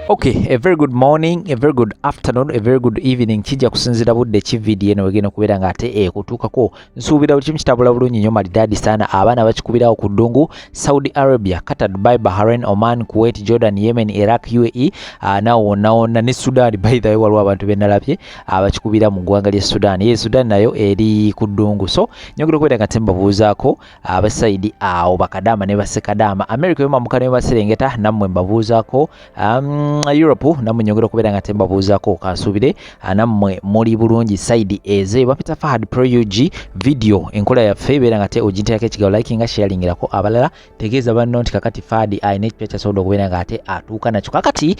Okay, a very good morning, a very good afternoon, a very good evening. Kijja kusinzira budde ki video eno wegenda kubeera ngate ekutuukako. Nsuubira buli kimu kitabula bulungi nnyo maridadi sana. Abaana bakikubirawo ku ddungu Saudi Arabia, Qatar, Dubai, Bahrain, Oman, Kuwait, Jordan, Yemen, Iraq, UAE, naona ne Sudan. By the way, waliwo abantu bennalabye abakikubira mu ggwanga lya Sudan. Ye Sudan nayo eri ku ddungu. So nyogera kubeera ngate mbabuuzaako abasaidi awo bakadama ne basekadama. America yo mamuka ne baserengeta nammwe mbabuuzaako Europe namwe nyongera kubeera nga tembabuuzaako kansubire nammwe muli bulungi side eze bapita Fahad Pro UG video enkola yaffe ebeera nga te oginteyako ekigawo likinga sharingirako abalala tegeeza banno nti kakati Fahad ayina ekipya kyasobola okubeera nga ate atuuka nakyo kakati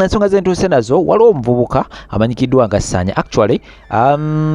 ensonga zentuuse nazo waliwo omuvubuka amanyikiddwa nga Ssanya actually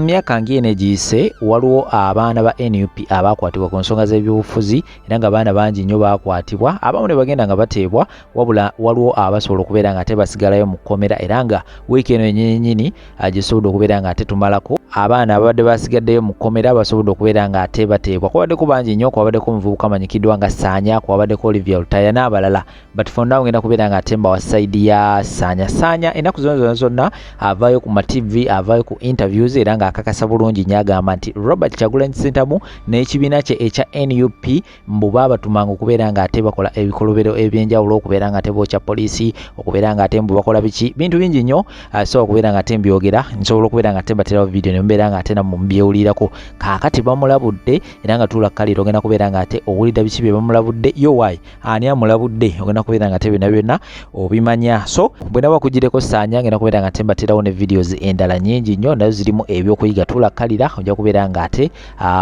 myaka ng'eno egiyise waliwo abaana ba NUP abakwatibwa ku nsonga z'ebyobufuzi era nga abaana bangi nnyo bakwatibwa abamu ne bagenda nga bateebwa wabula waliwo abasobola okubeera nga ate basigalayo mu kkomera era nga wiiki eno yennyini gisobodde okubeera nga ate tumalako abaana ababadde basigaddeyo mu kkomera basobodde okubeera nga ate bateebwa kwabaddeko bangi nnyo kwabaddeko omuvubuka amanyikiddwa nga Ssanya kwabaddeko Olivia Lutaya n'abalala but for now ngenda kubeera nga ate mbawa side ya Ssanya ennaku zonna avaayo ku ma-TV avaayo ku interviews era nga akakasa bulungi nnyo agamba nti Robert Kyagulanyi Ssentamu n'ekibiina kye ekya NUP mbu baabatumanga okubeera nga ate bakola ebikolobero eby'enjawulo okubeera nga ate bookya poliisi okubeera nga ate mbu bakola biki bintu bingi nnyo so okubeera nga ate mbyogera nsobola okubeera nga ate mbaterawo video ne mbeera nga ate nammwe mubyewulirako kaakati bamulabudde era nga tuula kaliro ogenda kubeera nga ate owulira biki bye bamulabudde yo wayi ani amulabudde ogenda kubeera nga ate byonna obimanya so bwe naba kugireko Ssanya ngenda kubeera nga ate mbaterawo ne videos endala nnyingi nnyo nazo zirimu ebyokuyiga tuula kalira ojja kubeera nga ate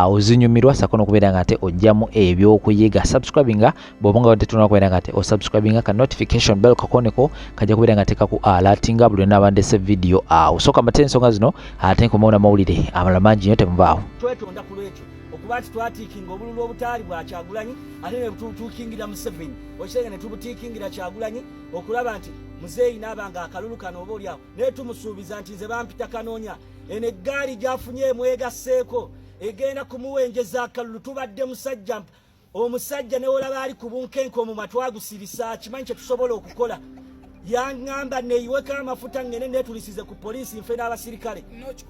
ozinyumirwa sako n'okubeera nga ate ojjamu ebyokuyiga subscribinga bw'oba nga tetunula kubeera nga ate osubscribinga ka notification bell kakoneko kajja kubeera nga teekaku alertinga buli lwonna abandese video awo soka mbate ensonga zino ate nkomawo n'amawulire amalala mangi nnyo temuvaawo twetonda ku lwekyo okuba nti twatiikinga obululu obutaali bwa Kyagulanyi ate ne tutuukingira Museveni okirenge ne tubutiikingira Kyagulanyi okulaba nti muzeeyi n'abanga akalulu kano oba oliawo naye tumusuubiza nti nze bampita kanoonya eno eggaali gy'afunye emwegasseeko egenda kumuwenjeza akalulu tubadde omusajja ne olaba ali ku bunkenke omumwa twagusirisa kimanyi kye tusobola okukola yaŋŋamba neeyiweko amafuta ngene neetulisize ku poliisi nfe n'abasirikale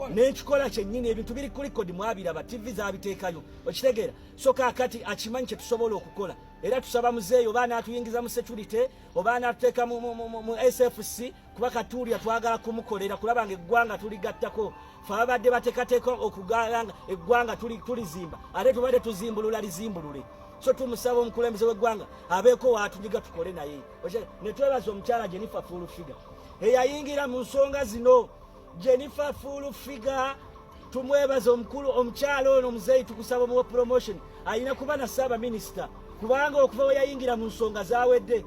n'ekikola kyennyini ebintu biri ku likodi mwabiraba TV zaabiteekayo okitegeera so kaakati akimanyi kye tusobola okukola era tusaba muzeeyi oba anaatuyingiza mu security oba anaatuteeka mu SFC kuba katuulya twagala kumukolera kulaba nga eggwanga tuligattako fe abadde bateekateeka okugalanga eggwanga tulizimba ate tubadde tuzimbulula lizimbulule so tumusaba omukulembeze w'eggwanga abeeko watunyiga tukole naye ne twebaza omukyala Jennifer Full-Figure eyayingira mu nsonga zino Jennifer Full-Figure tumwebaza omukulu omukyala ono muzeeyi tukusaba muwe promotion ayina kuba na Ssaabaminisita kubanga okuva we yayingira mu nsonga zawedde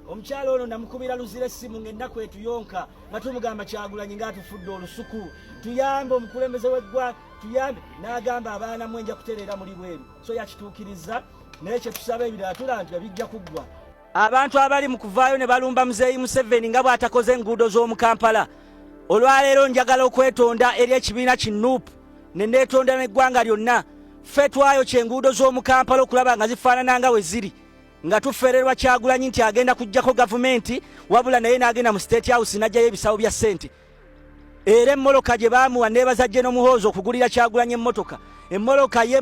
omukyala ono namukubira luzira essimu ng'ennaku etuyonka nga tumugamba Kyagulanyi ng'atufudde olusuku tuyambe omukulembeze w'eggwanga tuyambe n'agamba abaana mwenja kutereera muli bweru so yakituukiriza naye kye tusaba ebirala tulaba nti bijja kuggwa abantu abali mu kuvaayo ne balumba muzeeyi Museveni nga bw'atakoze enguudo z'omu Kampala olwaleero njagala okwetonda eri ekibiina ki NUP ne neetonda n'eggwanga lyonna ffe twayo kyenguudo z'omu Kampala okulaba nga zifaanana nga we ziri nga tufererwa Kyagulanyi nti agenda kuggyako gavumenti wabula naye n'agenda mu State House n'ajjayo ebisawo bya ssente era emmoloka gye baamuwa neebaza General Muhoozi okugulira Kyagulanyi emmotoka emmoloka ye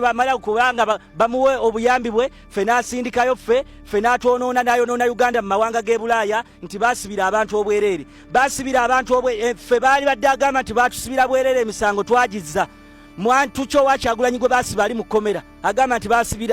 bamala kubanga bamuwe obuyambi bwe ffe n'asindikayo ffe n'atwonoona n'ayonoona Uganda mu mawanga g'e Bulaaya nti baasibira abantu obwereere baasibira abantu ffe baali badde agamba nti baatusibira bwereere emisango twagizza mwantu kyo wa Kyagulanyi gwe baasiba ali mu kkomera agamba nti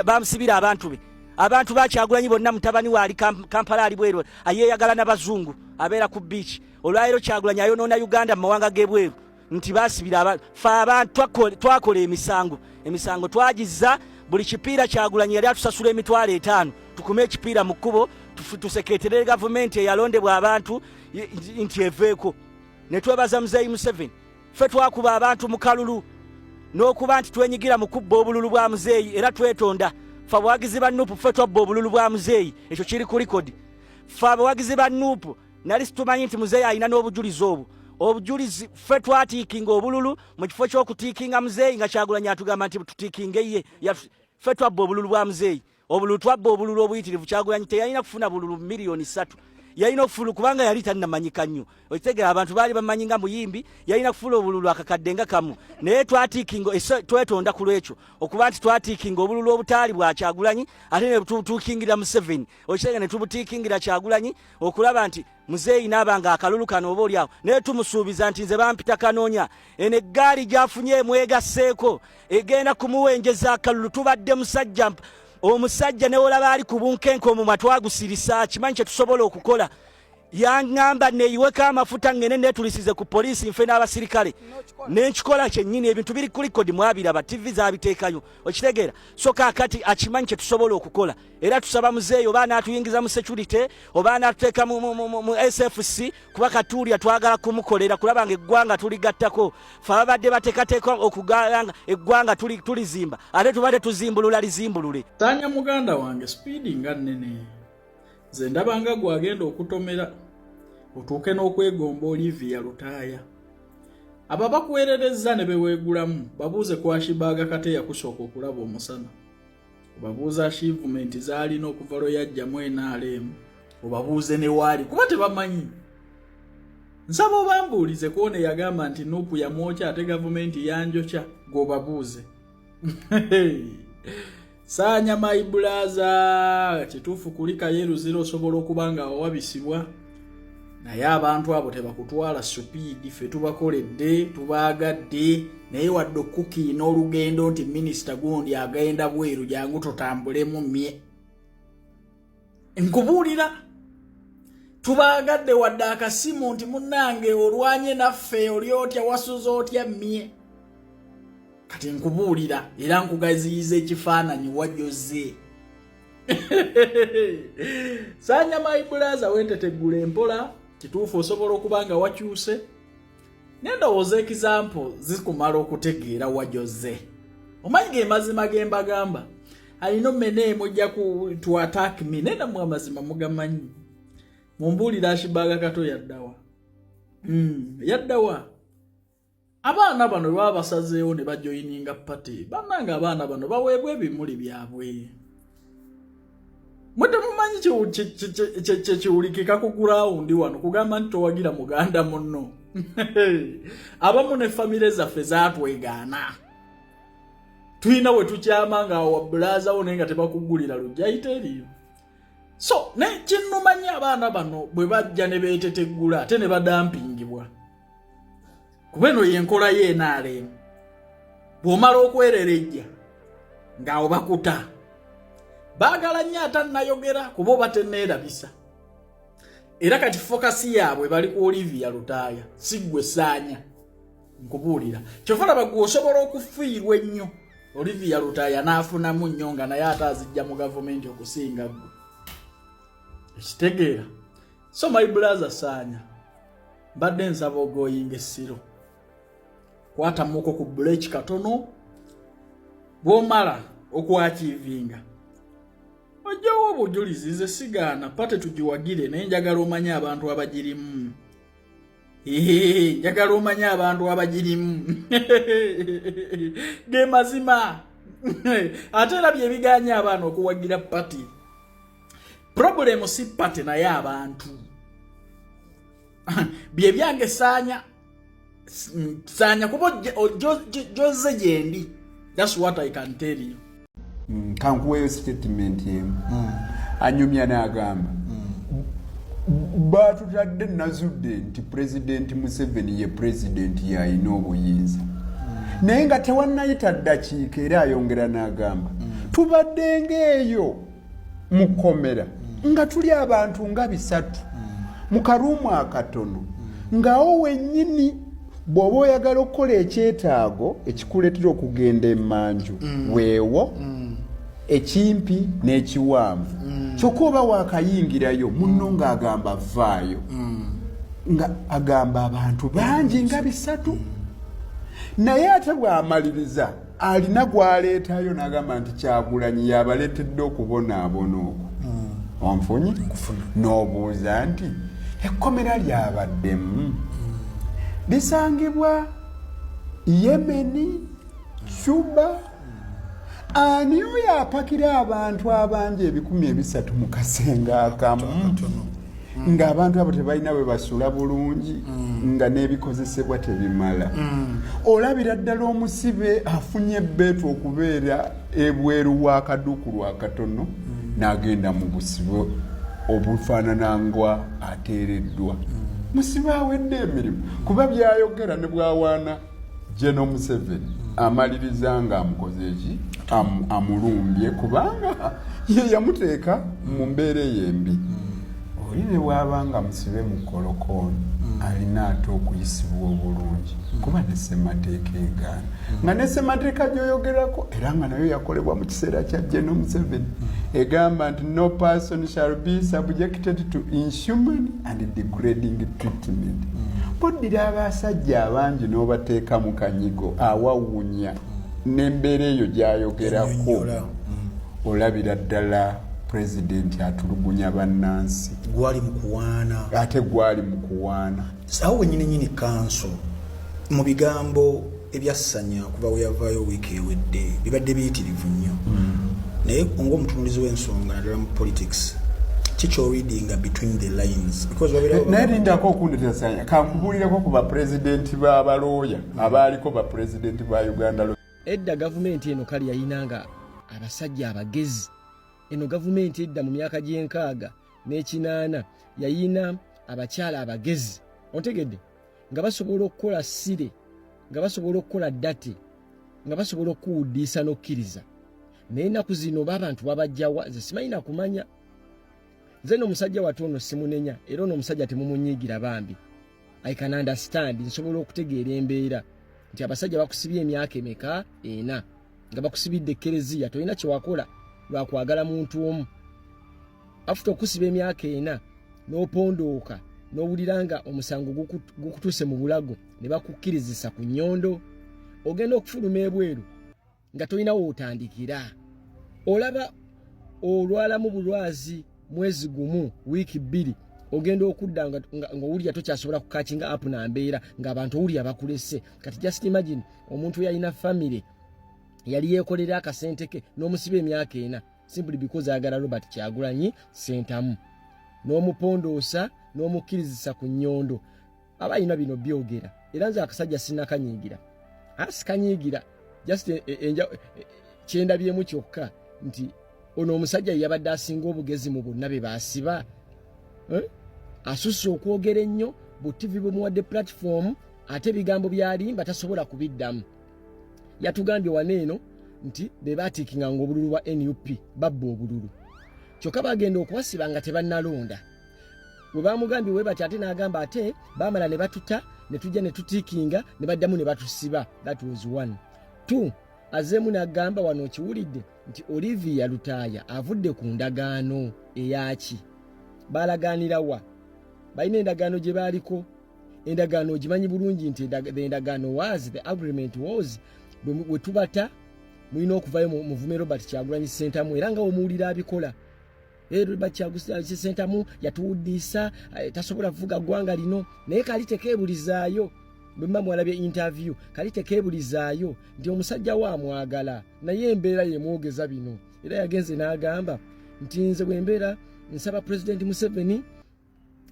bamusibira abantu be abantu ba Kyagulanyi bonna mutabani waali Kampala ali bweru ayeeyagala n'abazungu abeera ku beach olwaleero Kyagulanyi ayonoona Uganda mu mawanga g'ebweru nti baasibira fe abantu twakola emisango twagizza buli kipiira Kyagulanyi yali atusasula $5,000 tukume ekipiira mu kkubo tusekeeterere gavumenti eyalondebwa abantu nti eveeko ne twebaza muzeeyi Museveni ffe twakuba abantu mu kalulu n'okuba nti twenyigira mu kubba obululu bwa muzeeyi era twetonda fe abawagizi ba NUP ffe twabba obululu bwa muzeeyi ekyo kiri ku likodi fe abawagizi ba NUP nali situmanyi nti muzeeyi alina n'obujulizi obujulizi ffe twatiikinga obululu mu kifo ky'okutiikinga muzeeyi nga Kyagulanyi atugamba nti tutiikinge ye ffe twabba obululu bwa muzeeyi obululu twabba obululu obuyitirivu Kyagulanyi teyalina kufuna bululu $3 million yalina okufula kubanga yali tannamanyika nnyo okitegera abantu baali bamanyi nga muyimbi yalina kufula obululu akakadde nga kamu naye twatiikinga twetonda ku lwekyo okuba nti twatiikinga obululu obutaali bwa Kyagulanyi ate ne tubutuukingira Museveni okitegera ne tubutiikingira Kyagulanyi okulaba nti muzeeyi n'abanga akalulu kano oba oliawo naye tumusuubiza nti nze bampita kanoonya eno eggaali gy'afunye mwegasseeko egenda kumuwenjeza akalulu tubadde musajja omusajja ne olaba ali ku bunkenke omumwa twagusirisa kimanyi kye tusobola okukola yaŋŋamba neeyiweko amafuta ngene neetulisize ku poliisi nfe n'abasirikale nenkikola kyennyini ebintu biri ku likodi mwabiraba TV zaabiteekayo okitegeera so kaakati akimanyi kye tusobola okukola era tusaba muzeeyi oba anaatuyingiza mu security oba anaatuteeka mu SFC kuba katuulya twagala kumukolera kulaba nga eggwanga tuligattako fe ababadde bateekateeka okuganga eggwanga tulizimba ate tubadde tuzimbulula lizimbulule. Tanya muganda wange speedi nga nnene ze ndabanga gwagenda okutomera otuuke n'okwegomba Olivia Lutaaya aba bakuweererezza ne beweegulamu babuuze ku Ashibaaga kate yakusooka okulaba omusana obabuuza achievement zaalina okuva lwe yajjamu NRM obabuuze ne waali kuba tebamanyi nsaba obambuulize kuone yagamba nti Nuupu yamwokya ate gavumenti yanjokya gwobabuuze Sanya my brother kituufu kulika yeru zero osobola okubanga wabisibwa naye abantu abo tebakutwala supidi ffe tubakoledde tubaagadde naye wadde okuki n'olugendo nti minisita gundi agenda bweru jangu tutambulemu mmye nkubuulira tubaagadde wadde akasimu nti munnange olwanye naffe oli otya wasuza otya mmye kati nkubuulira era nkugaziyiza ekifaananyi wajjoze Sanya my brother wetetegula empola kituufu osobola okubanga wakyuse nendowooza example zikumala okutegeera wajjoze omanyi ge mazima gembagamba alina mmene mujja to attack me nenda mu amazima mugamanyi mumbuulira Ashibaaga kato yaddawa yaddawa abaana bano baba basazeewo ne bajoyininga party bannanga abaana bano baweebwa ebimuli byabwe mwete mumanyi kiwulikika ku gurawundi wano kugamba nti towagira muganda munno abamu ne famire zaffe zaatwegaana tulina we tukyama nga wabulazawo naye nga tebakugulira lujjaite eriyo so ne kinnumanyi abaana bano bwe bajja ne beeteteggula ate ne badampingibwa kubeno yenkola yenale bwomala okwererejja ngaawo bakuta baagala nnyo atannayogera kuba bateneerabisa era kati fokasi yaabwe bali ku Olivia Lutaaya siggwe Sanya nkubuulira kyofala bagwe osobola okufiirwa ennyo Olivia Lutaaya n'afunamu nnyo nga naye ate azijja mu gavumenti okusinga ggwe ekitegeera so my brother Sanya mbadde nsaba ogoyinga essiro kwata muko ku break katono bwomala okwakivinga ojjawo obujulizi ze sigaana pate tugiwagire naye njagala omanye abantu abagirimu njagala omanye abantu abagirimu ge mazima ate era bye biganya abaana okuwagira pati problemu si pati naye abantu bye byange Sanya kuba Jose jendi. That's what I can tell you. Kankuweyo statement yemu. Anyumya n'agamba. Batutadde nazudde nti President Museveni ye president yalina obuyinza. Naye nga tewannayita ddakiika era ayongera n'agamba. Tubadde ng'eyo mukomera nga tuli abantu nga 3 mu karuumu akatono ng'awo wennyini bw'oba oyagala okukola ekyetaago ekikuleetera okugenda emmanju weewo ekimpi n'ekiwanvu kyokka oba waakayingirayo munno ng'agamba vaayo nga agamba abantu bangi nga 3 naye ate bw'amaliriza alina gw'aleetayo n'agamba nti Kyagulanyi yabaleetedde okubonaabona okwo onfunye n'obuuza nti ekkomera lyabaddemu lisangibwa Yemeni, Cuba, ani oyo apakira abantu abangi 13 mu kasenga akamu ng'abantu abo tebalina bwe basula bulungi nga n'ebikozesebwa tebimala olabira ddala omusibe afunye ebbeetu okubeera ebweru w'akaduuku lwakatono n'agenda mu busibe obufaanana ngwa ateereddwa musibe awedde emirimu kuba byayogera ne bwawaana General Museveni amaliriza nga amukoze eki amulumbye kubanga ye yamuteeka mu mbeera ey'embi oli ne bw'abanga musibe mu kolokooni alina ate okuyisibwa obulungi kuba ne ssemateeka egaana nga ne ssemateeka gy'oyogerako era nga nayo yakolebwa mu kiseera kya General Museveni egamba nti no person shall be subjected to inhuman and degrading treatment boddira abasajja abangi n'obateeka mu kanyigo awawunya n'embeera eyo gy'ayogerako olabira ddala pulezidenti atulugunya bannansi gwali mu kuwaana ate gwali mu kuwaana awo wennyini kanso mu bigambo ebyassanya kuba we yavaayo wiiki ewedde bibadde biyitirivu nnyo naye ng'omutunulizi w'ensonga naddala mu politics reading between the lines naye lindako okundetesanya kankubuulireko ku bapulezidenti b'abalooya abaaliko bapulezidenti ba Uganda. Edda gavumenti eno kali yayinanga abasajja abagezi. Eno gavumenti edda mu myaka gy'enkaaga n'ekinaana yayina abakyala abagezi. Ontegedde nga basobola okukola ssire, nga basobola okukola ddate, nga basobola okuwuddiisa n'okkiriza. Naye ennaku zino b'abantu babajjawa nze simanyi kumanya. Nze n'omusajja watono simunenya era n'omusajja temumunyiigira bambi. I can understand nsobola okutegeera embeera nti abasajja bakusibye emyaka emeka ena nga bakusibidde ekkereziya tolina kye wakola lwa kwagala muntu omu. Afuta okusiba emyaka ena n'opondooka n'owulira nga omusango gukutuse mu bulago ne bakukkirizisa ku nnyondo ogenda okufuluma ebweru nga tolina wootandikira. Olaba olwala mu bulwazi mwezi gumu wiiki 2 ogenda okudda nga owulira tokyasobola kukakinga up na mbeera ng'abantu owulira bakulese. Kati just imagine omuntu yalina family yali yeekolera akasente ke n'omusiba emyaka ena simply because ayagala Robert Kyagulanyi sentamu n'omupondoosa n'omukkirizisa ku nnyondo. Abalina bino byogera era nze akasajja sinnakanyiigira asikanyiigira just kyendabyemu kyokka nti ono omusajja yabadde asinga obugezi mu bonna be baasiba. Asusse okwogera ennyo bu TV bumuwadde platform ate ebigambo byalimba tasobola kubiddamu. Yatugambye waneeno nti be baatiikinga ng'obululu bwa NUP babba obululu. Kyokka bagenda okubasiba nga tebannalonda. Bwe bamugambye we bati ate n'agamba ate baamala ne batuta ne tujja ne tutiikinga ne baddamu ne batusiba. That was 1. 2 azeemu n'agamba wano okiwulidde nti Olivia Lutaaya avudde ku ndagaano eyaki. Balagaanira wa? Balina endagaano gye baaliko. Endagaano ogimanyi bulungi nti the endagaano was, the agreement was, bwe tubata mulina okuvayo muvume Robert Kyagulanyi Ssentamu era nga omuwulira abikola. Robert Kyagulanyi Ssentamu yatuwuddiisa tasobola kuvuga ggwanga lino naye kali tekeebulizaayo. Bwe mma mwalabye interview kali tekeebulizaayo nti omusajja wa amwagala naye embeera yemwogeza bino era yagenze n'agamba nti nze bwe mbeera nsaba President Museveni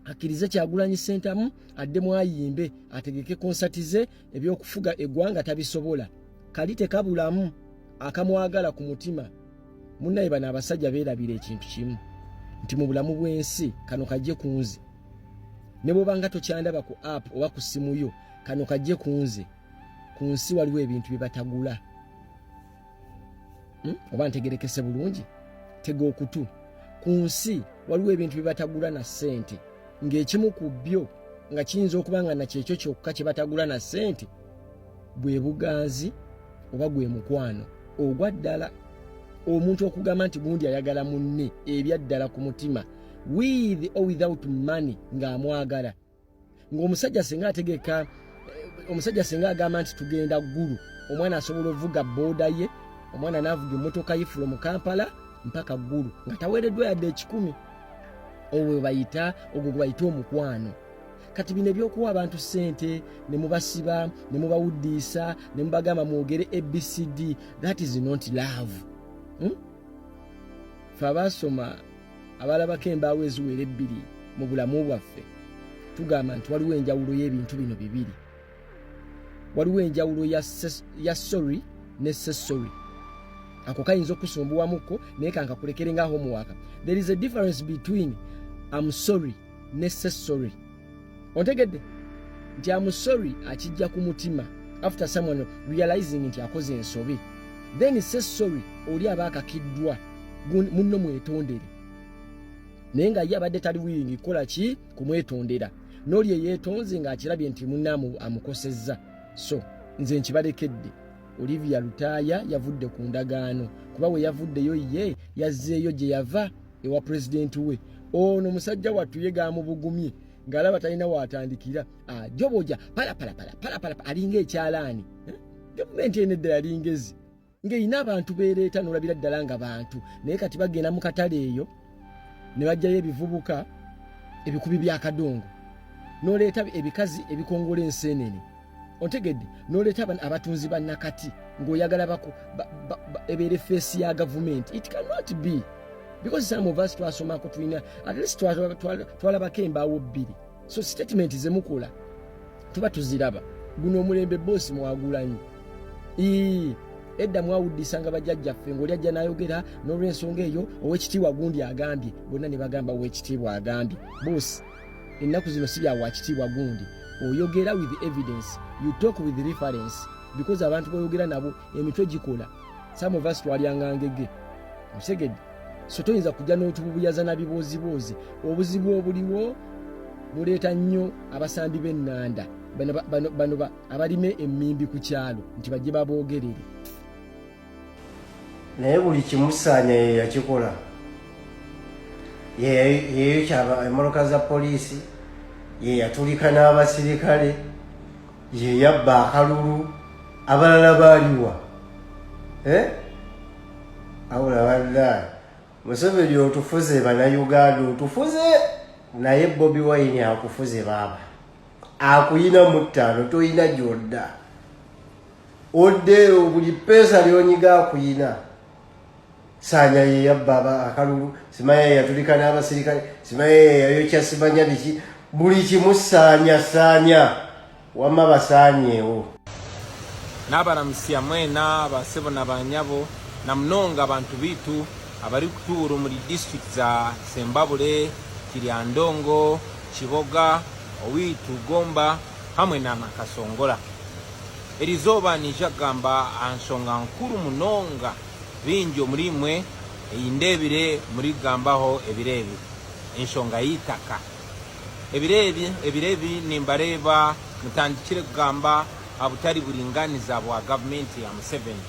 akkirize Kyagulanyi Ssentamu addemu ayimbe ategeke konsati ze ebyokufuga eggwanga tabisobola. Kali tekabulamu akamwagala ku mutima. Munnaye bano abasajja beerabira ekintu kimu nti mu bulamu bw'ensi kano kajje ku nze. Ne bw'obanga tokyandaba ku app oba ku simu yo kano kajje ku nze. Ku nsi waliwo ebintu bye batagula. Oba ntegerekese bulungi? Tega okutu. Ku nsi waliwo ebintu bye batagula na ssente. Ng'ekimu ku byo nga kiyinza okuba nga nakyo ekyo kyokka kye batagula na ssente bwe buganzi oba gwe mukwano ogwa ddala. Omuntu okugamba nti gundi ayagala munne ebyaddala ku mutima with or without money ng'amwagala. Ng'omusajja singa ategeka omusajja singa agamba nti tugenda ggulu omwana asobola ovuga booda ye omwana n'avuga emmotoka ye from Kampala mpaka ggulu nga taweereddwa yadde 10. Ogwo bayita omukwano. Kati bino ebyokuwa abantu ssente ne mubasiba ne mubawuddiisa ne mubagamba mwogere ABCD, that is not love. Fe abaasoma abalabako embaawo eziwera 2 mu bulamu bwaffe tugamba nti waliwo enjawulo y'ebintu bino bibiri. Waliwo enjawulo ya sorry ne sorry. Ako kayinza okusumbuwamukko naye kankakulekere nga homework. There is a difference between I'm sorry ne sorry. Ontegedde nti I'm sorry akijja ku mutima after someone realizing nti akoze ensobi. Then sorry oli aba akakiddwa munno mwetondere. Naye nga ye abadde tali willing kola ki kumwetondera. N'oli yeetonze ng'akirabye nti munnamu amukosezza. So nze nkibalekedde. Olivia Lutaya yavudde ku ndagaano kuba we yavuddeyo ye yazzeeyo gye yava ewa president we. Ono musajja wattu yegamu bugumye ng'alaba talina waatandikira. Joboja pala alinga ekyalaani. Gavumenti eno eddala alingezi ng'erina abantu beereeta n'olabira ddala nga bantu naye kati bagenda mu katale eyo ne bajjayo ebivubuka ebikubi bya kadongo n'oleeta ebikazi ebikongola enseenene. Ontegedde n'oleeta abatunzi ba nakati ng'oyagala ebeere feesi ya gavumenti. It cannot be because some of us twasomako tulina at least twalabako embaawo bbiri. So statement zemukola tuba tuziraba. Guno omulembe boosi mwagulanyi. Edda mwawuddisanga bajjajjaffe ng'oli ajja n'ayogera n'olw'ensonga eyo ow'ekitiibwa gundi agambye bonna ne bagamba ow'ekitiibwa agambye. Boosi ennaku zino si bya wakitiibwa gundi. Oyogera with evidence, you talk with reference because abantu boyogera nabo emitwe gikola. Some of us twalyanga ngege. Musegedde. So toyinza kujja n'otububuyaza na biboozibuuzi. Obuzibu obuliwo buleeta nnyo abasambi b'ennanda. Bano abalime emmimbi ku kyalo nti bajje baboogerere. Naye buli kimusaanya ye yakikola. Yeyo kyaba emmotoka za poliisi, ye yatulika n'abasirikale, ye yabba akalulu, abalala baaliwa. Awula wallahi Museveni otufuze bannayuganda otufuze, naye Bobi Wine akufuze baaba. Akuyina mu ttaano toyina gy'odda. Oddeyo buli pesa lyonyiga akuyina. Saanya ye yabba akalulu, simanya ye yatulika n'abasirikale, simanya ye yayokya simanya biki, buli kimusaanya wamma basaanyeewo. N'abalamusi mwena basebo n'abanyabo na mnonga abantu bitu abali kutuuru muri district za Sembabule, Kiryandongo, Kiboga, Owitu, Gomba hamwe na Nakasongola. Erizoba nijagamba ansonga nkuru munonga bingi omulimwe eyindebire muri gambaho ebirebi ensonga yitaka ebirebi nimbareba mutandikire kugamba abutali bulinganiza bwa gavumenti ya Museveni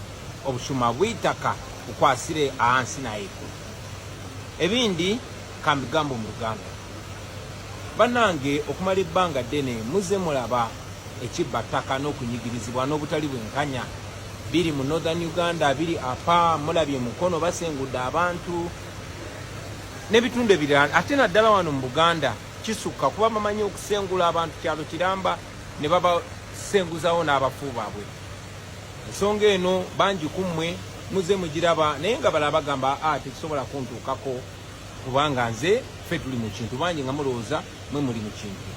obushuma bwitaka ukwasire ahansi naiko ebindi kambigambo mu Uganda banange okumala ebbanga ddene muze mulaba ekibataka n'okunyigirizibwa n'obutali bwenkanya biri mu Northern Uganda biri apa mulabye mukono basengudde abantu n'ebitundu ebirala ate naddala wano mu Buganda kisukka kuba bamanyi okusengula abantu kyalo kiramba ne baba senguzawo n'abafu baabwe. Ensonga eno bangi kummwe muze mugiraba naye nga balaba bagamba tekisobola kuntuukako kubanga nze ffe tuli mu kintu bangi nga mulowooza mwe muli mu kintu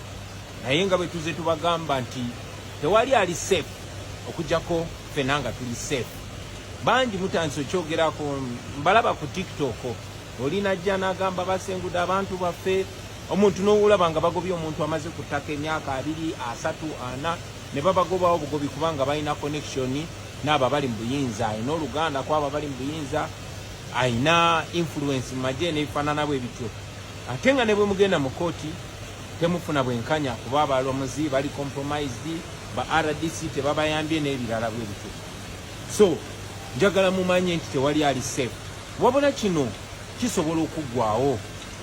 naye nga bwe tuze tubagamba nti tewali ali safe okujjako ffe nanga tuli safe. Bangi mutandise okyogerako mbalaba ku TikTok olina ajja n'agamba basengudde abantu baffe omuntu n'owulaba nga bagobye omuntu amaze ku ttaka emyaka 2, 3, 4 ne babagobawo obugobi kubanga balina connection n'abo bali mu buyinza ayina oluganda kwabo bali mu buyinza ayina influence mu magye n'ebifaanana bwe bityo ate nga ne bwe mugenda mu kooti temufuna bwenkanya kuba abalamuzi bali compromised ba RDC tebabayambye n'ebirala bwe bityo. So njagala mumanye nti tewali ali safe wabula kino kisobola okuggwawo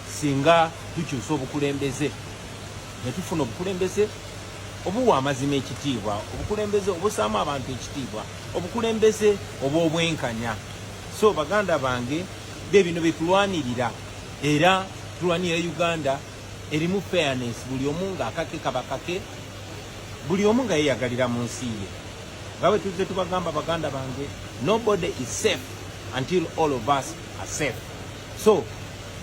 singa tukyusa obukulembeze ne tufuna obukulembeze obuwa amazima ekitiibwa obukulembeze obusaamu abantu ekitiibwa obukulembeze obw'obwenkanya. So baganda bange bebino betulwanirira era tulwanira Uganda erimu fairness buli omu nga akake kabakake buli omu nga yeyagalira mu nsi ye nga bwe tuze tubagamba baganda bange nobody is safe until all of us are safe. So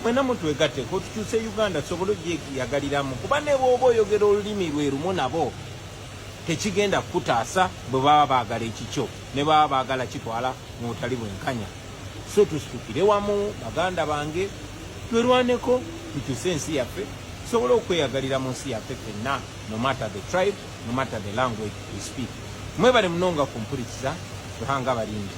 mwena mutwegatteko tukyuse Uganda tusobole ogyeyagaliramu kuba ne bw'oba oyogera olulimi lwe lumu nabo tekigenda kukutaasa bwe baba baagala ekikyo ne baba baagala kitwala mu butali bwenkanya. So tusitukire wamu baganda bange twerwaneko tukyuse ensi yaffe tusobole okweyagalira mu nsi yaffe ffenna, no matter the tribe, no matter the language we speak. Mwebale munonga kumpuliriza tuhanga balindi.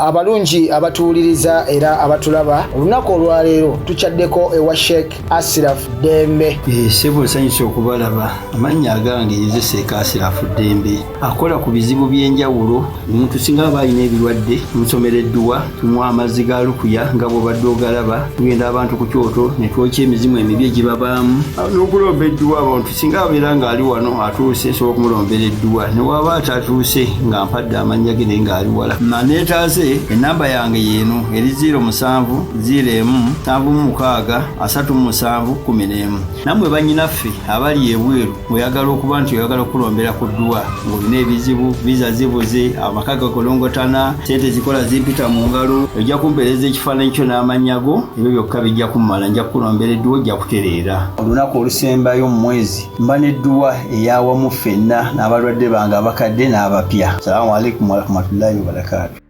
Abalungi abatuwuliriza era abatulaba olunaku olwaleero tukyaddeko ewa Sheikh Ashraf Dembe. Sebo nsanyusa okubalaba. Amannya agange nze Sheikh Ashraf Dembe akola ku bizibu by'enjawulo. Omuntu singa aba alina ebirwadde musomereddwa tunywa amazzi ga lukuya nga bw'obadde ogalaba, tugenda abantu ku kyoto ne twokya emizimu emibi egibabaamu n'okulomba edduwa. Abantu singa abeera ng'ali wano atuuse sobola okumulombera edduwa, ne waba atatuuse nga mpadde amannya ge naye ng'ali wala. Neetaase enamba yange yeno eri 0707363711. Namwe bannyinaffe abali ebweru oyagala okuba nti oyagala okulombera ku dduwa ng'olina ebizibu, viza zibuze, amaka gakolongotana, sente zikola zimpita mu ngalo, ojja kumpeereza ekifaananyi kyo n'amannya go, ebyo byokka bijja kummala, nja kukulombera edduwa ojja kutereera. Olunaku olusembayo mu mwezi mba n'edduwa eyawamu ffenna n'abalwadde bange abakadde n'abapya. Salaamu alaikum warahmatullahi wabarakatuh.